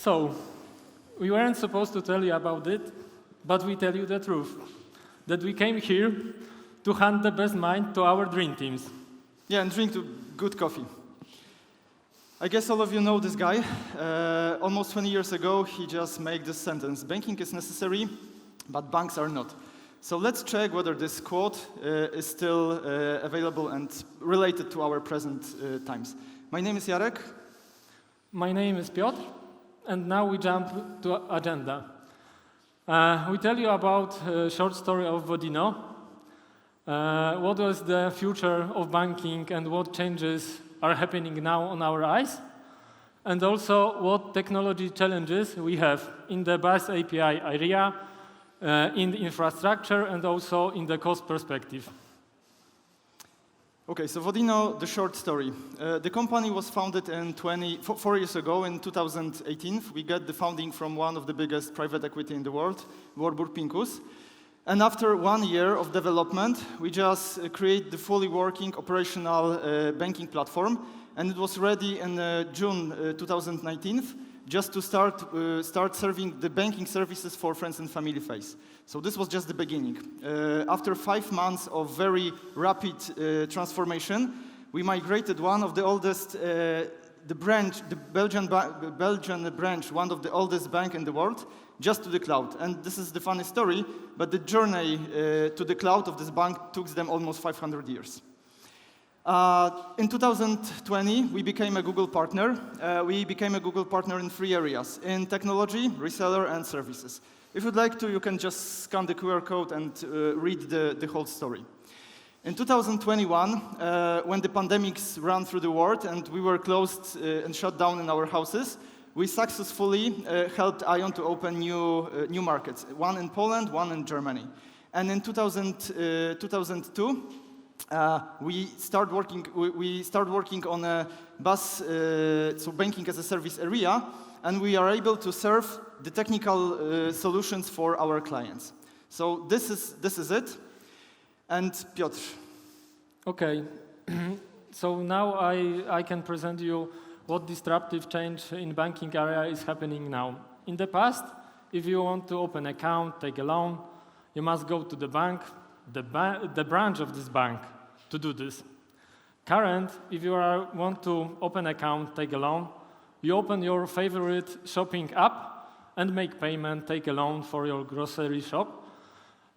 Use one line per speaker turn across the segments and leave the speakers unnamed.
So, we weren't supposed to tell you about it, but we tell you the truth. That we came here to hand the best mind to our dream teams.
Yeah, and drink good coffee. I guess all of you know this guy. Almost 20 years ago, he just made this sentence: banking is necessary, but banks are not. So let's check whether this quote is still available and related to our present times. My name is Jarek.
My name is Piotr, and now we jump to agenda. We tell you about a short story of Bojdol. What was the future of banking and what changes are happening now on our eyes, and also what technology challenges we have in the BaaS API area, in the infrastructure, and also in the cost perspective.
Okay, so Bojdol, the short story. The company was founded 4 years ago in 2018. We got the founding from one of the biggest private equity in the world, Warburg Pincus. And after 1 year of development, we just create the fully working operational banking platform. And it was ready in June 2019, just to start serving the banking services for friends and family phase. So this was just the beginning. After 5 months of very rapid transformation, we migrated one of the oldest, the Belgian branch, one of the oldest bank in the world, just to the cloud. And this is the funny story, but the journey to the cloud of this bank took them almost 500 years. In 2020, we became a Google partner. We became a Google partner in 3 areas: in technology, reseller, and services. If you'd like to, you can just scan the QR code and read the whole story. In 2021, when the pandemics ran through the world and we were closed and shut down in our houses, we successfully helped Ion to open new markets, one in Poland, one in Germany. And in 2002, we start working on a BaaS, so banking as a service area, and we are able to serve the technical solutions for our clients. So this is it. And Piotr.
Okay, so now I can present you what disruptive change in banking area is happening now. In the past, if you want to open an account, take a loan, you must go to the bank, the branch of this bank, to do this. Current, if you want to open an account, take a loan, you open your favorite shopping app and make payment, take a loan for your grocery shop.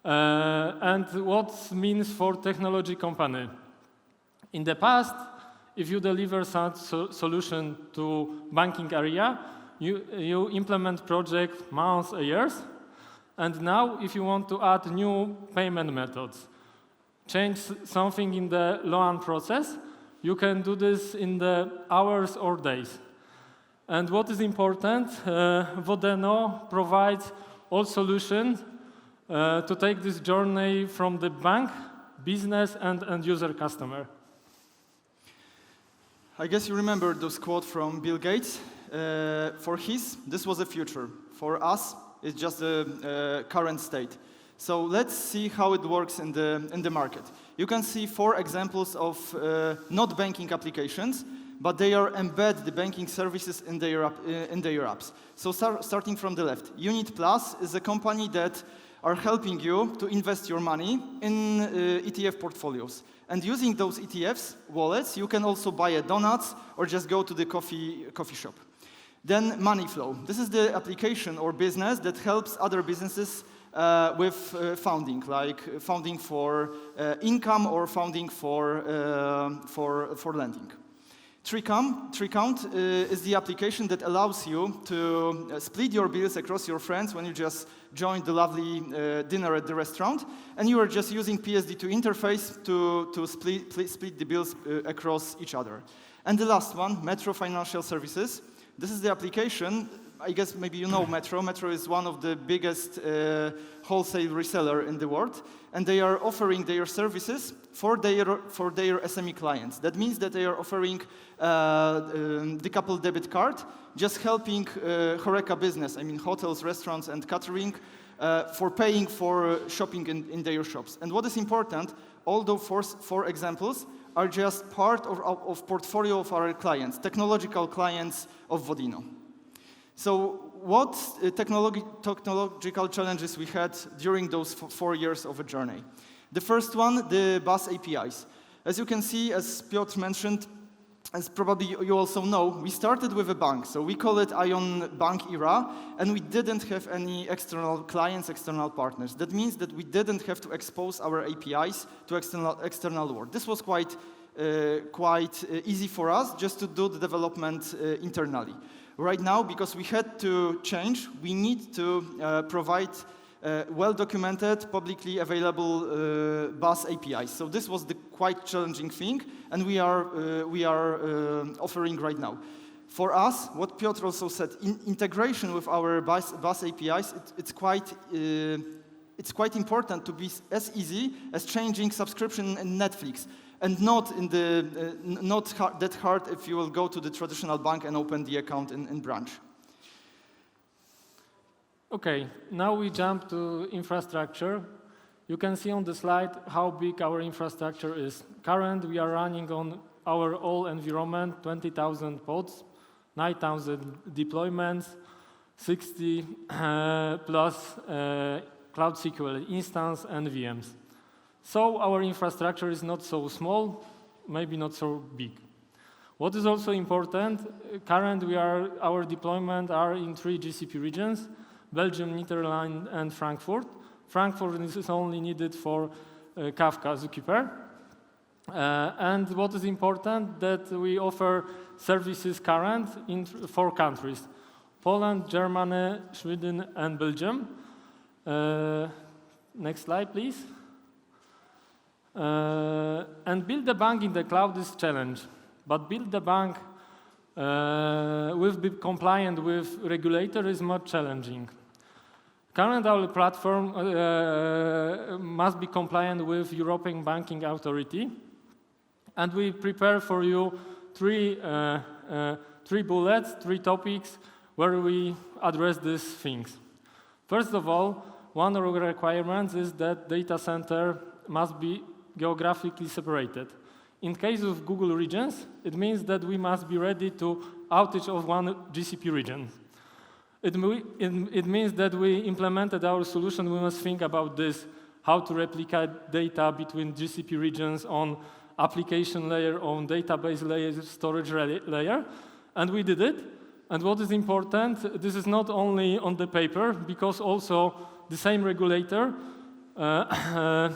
And what means for technology company? In the past, if you deliver such solution to banking area, you implement project months or years. And now, if you want to add new payment methods, change something in the loan process, you can do this in the hours or days. And what is important, Bojdol provides all solutions to take this journey from the bank, business, and end-user customer.
I guess you remember those quotes from Bill Gates. For this was a future. For us, it's just a current state. So let's see how it works in the market. You can see 4 examples of not banking applications, but they are embed the banking services in their apps. So starting from the left, Unit Plus is a company that are helping you to invest your money in ETF portfolios. And using those ETFs, wallets, you can also buy a donuts or just go to the coffee shop. Then Moneyflow. This is the application or business that helps other businesses with funding, like funding for income or funding for lending. Tricount is the application that allows you to split your bills across your friends when you just join the lovely dinner at the restaurant, and you are just using PSD2 interface to split the bills across each other. And the last one, Metro Financial Services. This is the application. I guess maybe you know Metro. Metro is one of the biggest wholesale reseller in the world, and they are offering their services for their SME clients. That means that they are offering the couple debit card, just helping HoReCa business, I mean hotels, restaurants, and catering, for paying for shopping in their shops. And what is important, all those 4 examples are just part of portfolio of our clients, technological clients of Bojdol. So what technological challenges we had during those 4 years of a journey? The first one, the bus APIs. As you can see, as Piotr mentioned, as probably you also know, we started with a bank. So we call it Ion Bank era, and we didn't have any external clients, external partners. That means that we didn't have to expose our APIs to external world. This was quite easy for us just to do the development internally. Right now, because we had to change, we need to provide well-documented, publicly available bus APIs. So this was the quite challenging thing, and we are offering right now. For us, what Piotr also said, integration with our bus APIs, it's quite important to be as easy as changing subscription in Netflix, and not that hard if you will go to the traditional bank and open the account in branch.
Okay, now we jump to infrastructure. You can see on the slide how big our infrastructure is. Currently, we are running on our whole environment, 20,000 pods, 9,000 deployments, 60 plus Cloud SQL instance and VMs. So our infrastructure is not so small, maybe not so big. What is also important, currently our deployment are in 3 GCP regions, Belgium, Netherlands, and Frankfurt. Frankfurt is only needed for Kafka Zookeeper. And what is important, that we offer services current in 4 countries, Poland, Germany, Sweden, and Belgium. Next slide, please. And build a bank in the cloud is a challenge, but build the bank be compliant with regulator is more challenging. Currently, our platform must be compliant with European Banking Authority, and we prepare for you 3 bullets, 3 topics where we address these things. First of all, one of the requirements is that data center must be geographically separated. In case of Google regions, it means that we must be ready to outage of one GCP region. It means that we implemented our solution, we must think about this, how to replicate data between GCP regions on application layer, on database layer, storage layer, and we did it. And what is important, this is not only on the paper, because also the same regulator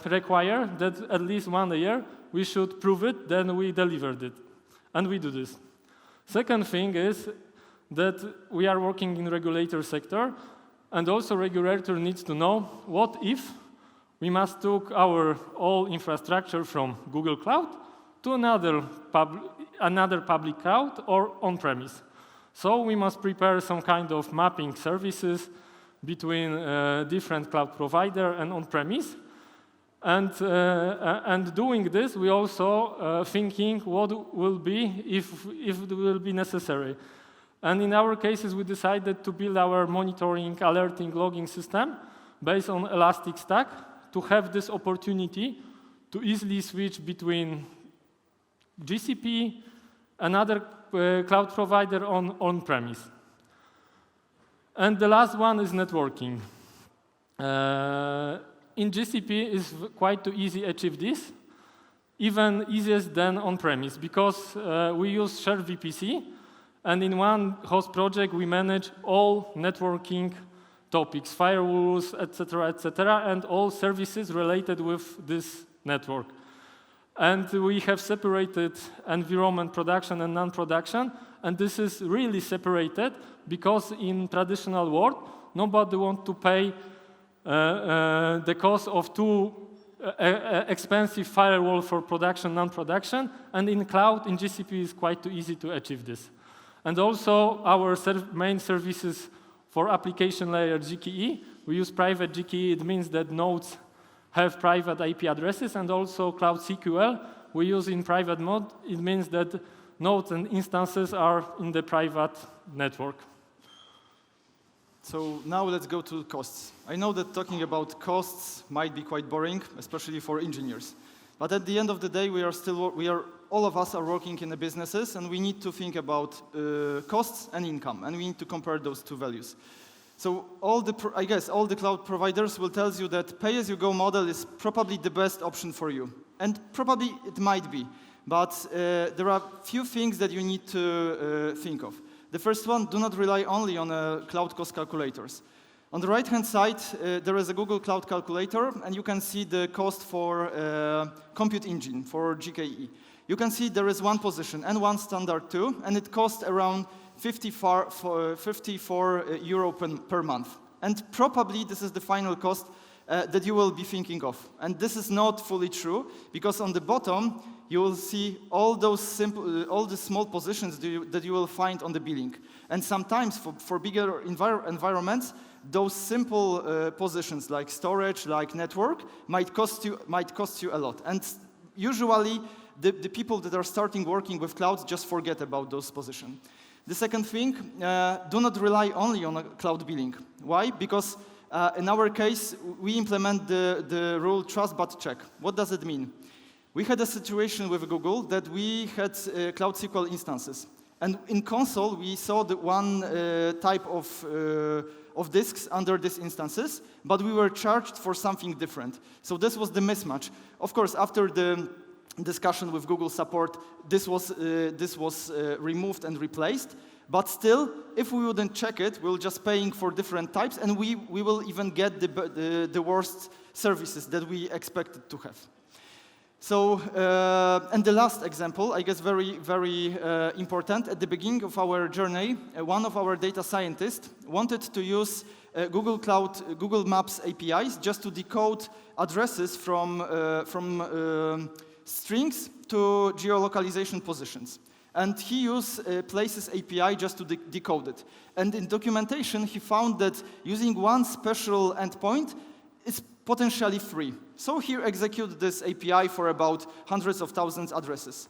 require that at least 1 year we should prove it, then we delivered it. And we do this. Second thing is that we are working in regulator sector, and also regulator needs to know what if we must take our all infrastructure from Google Cloud to another public cloud or on-premise. So we must prepare some kind of mapping services between different cloud provider and on-premise. And doing this, we also thinking what will be if it will be necessary. And in our cases, we decided to build our monitoring, alerting, logging system based on Elastic Stack to have this opportunity to easily switch between GCP, another cloud provider on-premise. And the last one is networking. In GCP, it's quite too easy to achieve this, even easier than on-premise, because we use shared VPC, and in one host project, we manage all networking topics, firewalls, etc., and all services related with this network. And we have separated environment production and non-production, and this is really separated because in traditional world, nobody wants to pay the cost of 2 expensive firewall for production, non-production, and in cloud, in GCP, it's quite too easy to achieve this. And also, our main services for application layer GKE, we use private GKE. It means that nodes have private IP addresses, and also Cloud SQL we use in private mode. It means that nodes and instances are in the private network.
So now let's go to costs. I know that talking about costs might be quite boring, especially for engineers. But at the end of the day, we are all of us are working in the businesses, and we need to think about costs and income, and we need to compare those two values. So I guess all the cloud providers will tell you that pay-as-you-go model is probably the best option for you. And probably it might be, but there are few things that you need to think of. The first one, do not rely only on cloud cost calculators. On the right-hand side, there is a Google Cloud Calculator, and you can see the cost for compute engine, for GKE. You can see there is one position and one standard too, and it costs around 54 euro per month. And probably this is the final cost that you will be thinking of. And this is not fully true, because on the bottom, you will see all those all the small positions that you will find on the billing. And sometimes for bigger environments, those simple positions like storage, like network, might cost you a lot. And usually, the people that are starting working with clouds just forget about those positions. The second thing, do not rely only on a cloud billing. Why? Because in our case, we implement the rule trust but check. What does it mean? We had a situation with Google that we had Cloud SQL instances. And in console, we saw the one type of disks under these instances, but we were charged for something different. So this was the mismatch. Of course, after the discussion with Google support, this was removed and replaced. But still, if we wouldn't check it, we're just paying for different types, and we will even get the worst services that we expected to have. So, and the last example, I guess very, very important. At the beginning of our journey, one of our data scientists wanted to use Google Maps APIs just to decode addresses from strings to geolocalization positions. And he used Places API just to decode it. And in documentation, he found that using one special endpoint is potentially free. So he executed this API for about hundreds of thousands addresses.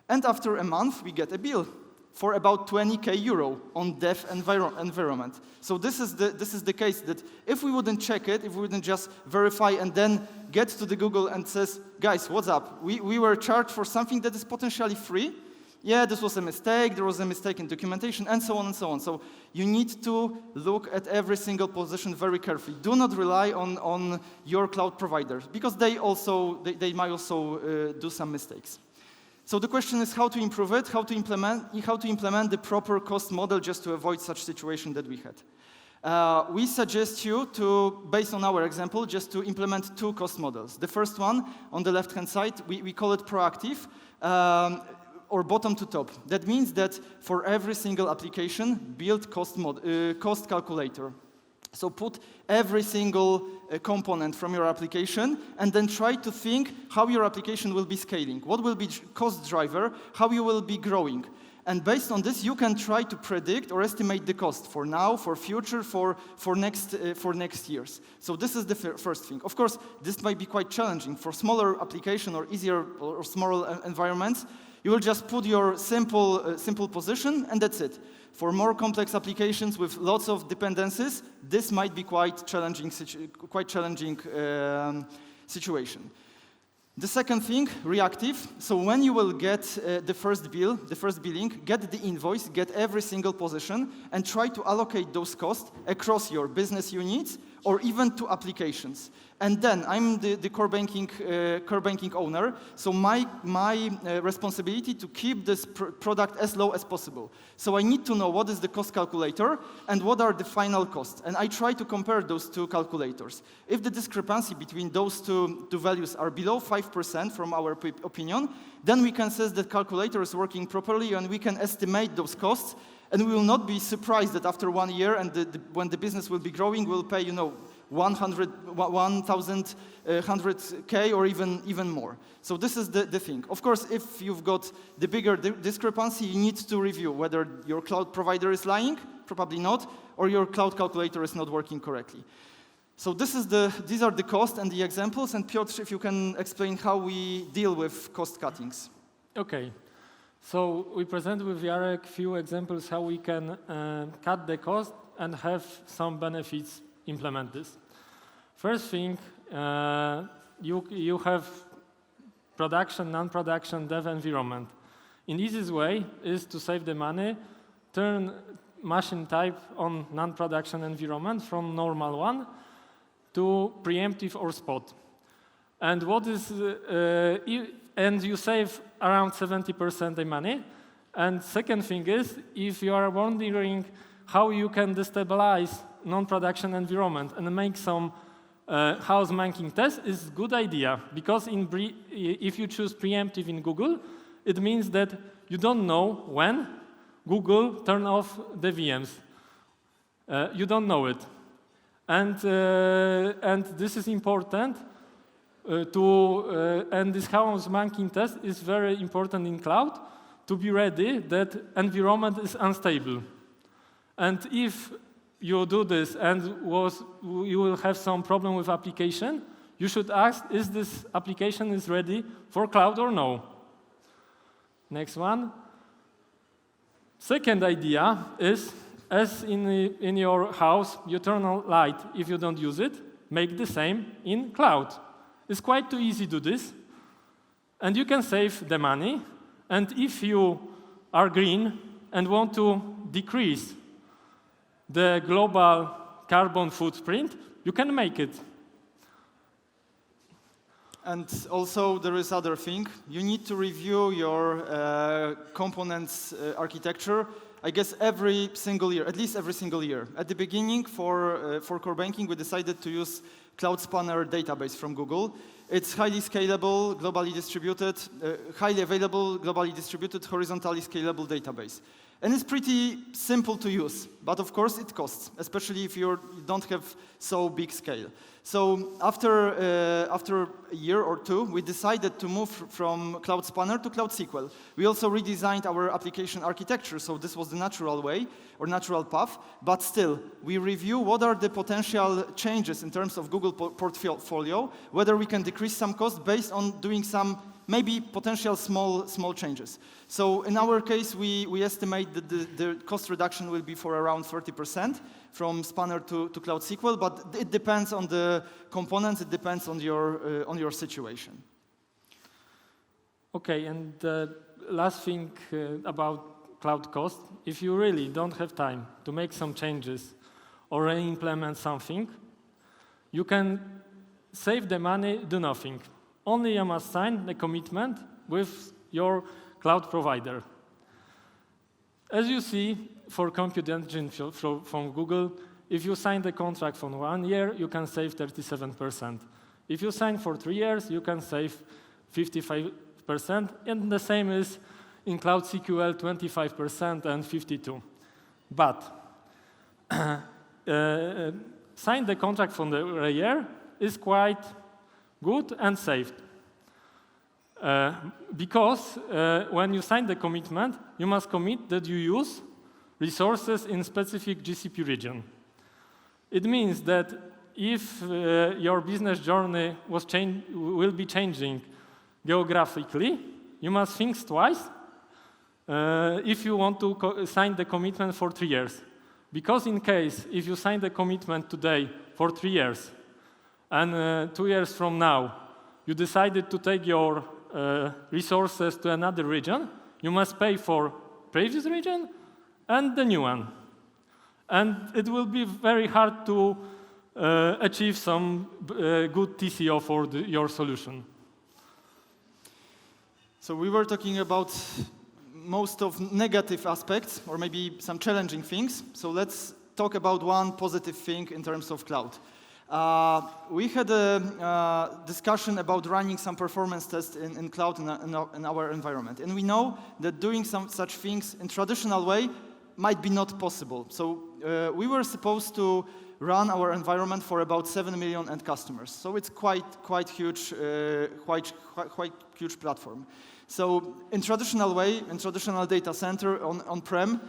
And after a month, we get a bill for about 20k euro on dev environment. So this is the case that if we wouldn't check it, if we wouldn't just verify and then get to the Google and says, guys, what's up? We were charged for something that is potentially free. Yeah, this was a mistake, there was a mistake in documentation, and so on and so on. So you need to look at every single position very carefully. Do not rely on your cloud provider, because they might also do some mistakes. So the question is how to improve it, how to implement the proper cost model just to avoid such situation that we had. We suggest you to, based on our example, just to implement two cost models. The first one, on the left-hand side, we call it proactive, or bottom to top. That means that for every single application, build cost calculator. So put every single component from your application and then try to think how your application will be scaling, what will be cost driver, how you will be growing. And based on this, you can try to predict or estimate the cost for now, for future, for next years. So this is the first thing. Of course, this might be quite challenging. For smaller application or easier or smaller environments, you will just put your simple position, and that's it. For more complex applications with lots of dependencies, this might be quite challenging situation. The second thing, reactive. So when you will get the first billing, get the invoice, get every single position, and try to allocate those costs across your business units or even to applications. And then I'm the core banking owner, so my responsibility to keep this product as low as possible. So I need to know what is the cost calculator and what are the final costs. And I try to compare those two calculators. If the discrepancy between those two values are below 5% from our opinion, then we can say that calculator is working properly and we can estimate those costs. And we will not be surprised that after 1 year and when the business will be growing, we'll pay, 1,100K or even more. So this is the thing. Of course, if you've got the bigger discrepancy, you need to review whether your cloud provider is lying, probably not, or your cloud calculator is not working correctly. So these are the costs and the examples. And Piotr, if you can explain how we deal with cost cuttings.
Okay. So we present with Jarek few examples how we can cut the cost and have some benefits implement this. First thing, you have production, non-production, dev environment. In easiest way is to save the money, turn machine type on non-production environment from normal one to preemptive or spot. And what is and you save around 70% the money. And second thing is, if you are wondering how you can destabilize non-production environment and make some house banking test, is good idea, because if you choose preemptive in Google, it means that you don't know when Google turn off the VMs. You don't know it. And this is important and this house banking test is very important in cloud to be ready that environment is unstable. And if you do this and you will have some problem with application, you should ask, is this application is ready for cloud or no? Next one. Second idea is, as in your house, you turn on light if you don't use it, make the same in cloud. It's quite too easy to do this. And you can save the money. And if you are green and want to decrease the global carbon footprint, you can make it.
And also there is other thing. You need to review your components architecture, I guess every single year, at least every single year. At the beginning, for core banking, we decided to use Cloud Spanner database from Google. It's highly scalable, globally distributed, highly available, globally distributed, horizontally scalable database. And it's pretty simple to use, but of course it costs, especially if you don't have so big scale. So after a year or two, we decided to move from Cloud Spanner to Cloud SQL. We also redesigned our application architecture, so this was the natural way, or natural path, but still, we review what are the potential changes in terms of Google portfolio, whether we can decrease some cost based on doing some maybe potential small changes. So in our case, we estimate that the cost reduction will be for around 30% from Spanner to Cloud SQL, but it depends on the components, it depends on your situation.
Okay, and the last thing about cloud cost, if you really don't have time to make some changes or re-implement something, you can save the money, do nothing. Only you must sign the commitment with your cloud provider. As you see, for Compute Engine from Google, if you sign the contract for 1 year, you can save 37%. If you sign for 3 years, you can save 55%, and the same is in Cloud SQL, 25% and 52%. But sign the contract for the year is quite good and safe. Because when you sign the commitment, you must commit that you use resources in specific GCP region. It means that if your business journey will be changing geographically, you must think twice if you want to sign the commitment for 3 years. Because in case, if you sign the commitment today for 3 years, and 2 years from now, you decided to take your resources to another region, you must pay for previous region and the new one. And it will be very hard to achieve some good TCO for your solution.
So we were talking about most of negative aspects, or maybe some challenging things. So let's talk about one positive thing in terms of cloud. We had a discussion about running some performance tests in cloud in our environment. And we know that doing some such things in traditional way might be not possible. So we were supposed to run our environment for about 7 million end customers. So it's quite huge platform. So in traditional way, in traditional data center on-prem,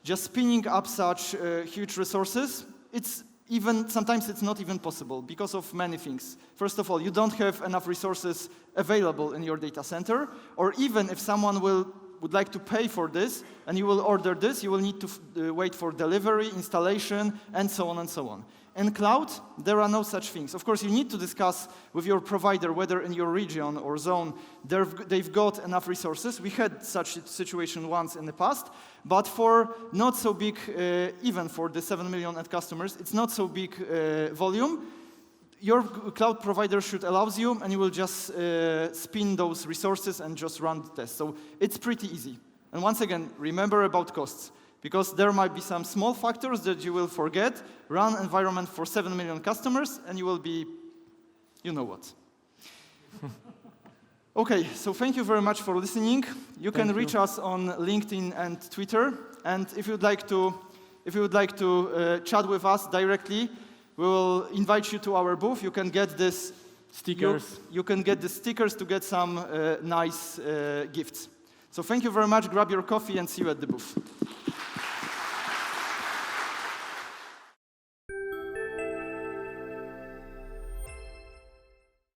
just spinning up such huge resources, sometimes it's not even possible because of many things. First of all, you don't have enough resources available in your data center, or even if someone would like to pay for this and you will order this, you will need to wait for delivery, installation, and so on and so on. In cloud, there are no such things. Of course, you need to discuss with your provider whether in your region or zone they've got enough resources. We had such a situation once in the past, but for not so big, even for the 7 million end customers, it's not so big volume. Your cloud provider should allow you, and you will just spin those resources and just run the test. So it's pretty easy. And once again, remember about costs, because there might be some small factors that you will forget. Run environment for 7 million customers, and you will be, you know what. Okay, so thank you very much for listening. You can reach us on LinkedIn and Twitter, and if you would like to chat with us directly, we will invite you to our booth. You can get this
Stickers.
You can get the stickers to get some nice gifts. So thank you very much. Grab your coffee and see you at the booth.